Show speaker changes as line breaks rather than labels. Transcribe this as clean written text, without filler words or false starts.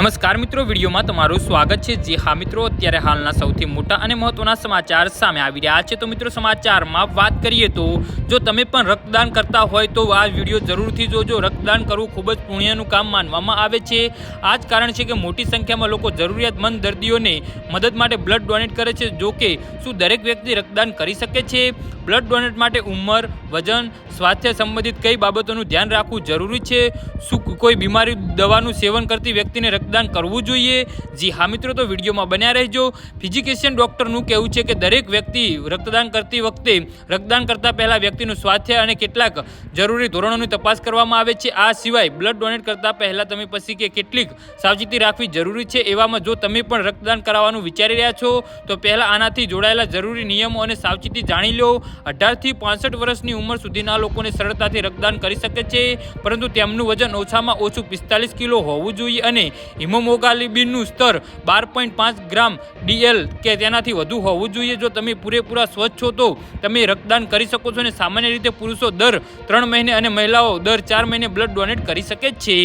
નમસ્કાર મિત્રો, વિડીયોમાં તમારું સ્વાગત છે। જી હા મિત્રો, અત્યારે હાલના સૌથી મોટા અને મહત્વના સમાચાર સામે આવી રહ્યા છે। તો મિત્રો, સમાચારમાં વાત કરીએ તો જો તમે પણ રક્તદાન કરતા હોય તો આ વિડીયો જરૂરથી જોજો। રક્તદાન કરવું ખૂબ જ પુણ્યનું કામ માનવામાં આવે છે। આ જ કારણ છે કે મોટી સંખ્યામાં લોકો જરૂરિયાતમંદ દર્દીઓને મદદ માટે બ્લડ ડોનેટ કરે છે। જો કે શું દરેક વ્યક્તિ રક્તદાન કરી શકે છે? બ્લડ ડોનેટ માટે ઉંમર, વજન, સ્વાસ્થ્ય સંબંધિત કઈ બાબતોનું ધ્યાન રાખવું જરૂરી છે? શું કોઈ બીમારી દવાનું સેવન કરતી વ્યક્તિને રક્તદાન કરવું જોઈએ? જી હા મિત્રો, તો વિડીયોમાં બન્યા રહેજો। ફિઝિશિયન ડૉક્ટરનું કહેવું છે કે દરેક વ્યક્તિ રક્તદાન કરતી વખતે રક્તદાન કરતાં પહેલાં વ્યક્તિનું સ્વાસ્થ્ય અને કેટલાક જરૂરી ધોરણોની તપાસ કરવામાં આવે છે। આ સિવાય બ્લડ ડોનેટ કરતાં પહેલાં તમે પછી કે કેટલીક સાવચેતી રાખવી જરૂરી છે। એવામાં જો તમે પણ રક્તદાન કરાવવાનું વિચારી રહ્યા છો તો પહેલાં આનાથી જોડાયેલા જરૂરી નિયમો અને સાવચેતી જાણી લો। 18 થી 65 વર્ષની ઉંમર સુધીના લોકોને સરળતાથી રક્તદાન કરી શકે છે, પરંતુ તેમનું વજન ઓછામાં ઓછું 45 કિલો હોવું જોઈએ અને હિમોગ્લોબિનનું સ્તર 12.5 ગ્રામ DL કે તેનાથી વધુ હોવું જોઈએ। જો તમે પૂરેપૂરા સ્વચ્છ છો તો તમે રક્તદાન કરી શકો છો અને સામાન્ય રીતે પુરુષો દર 3 મહિને અને મહિલાઓ દર 4 મહિને બ્લડ ડોનેટ કરી શકે છે।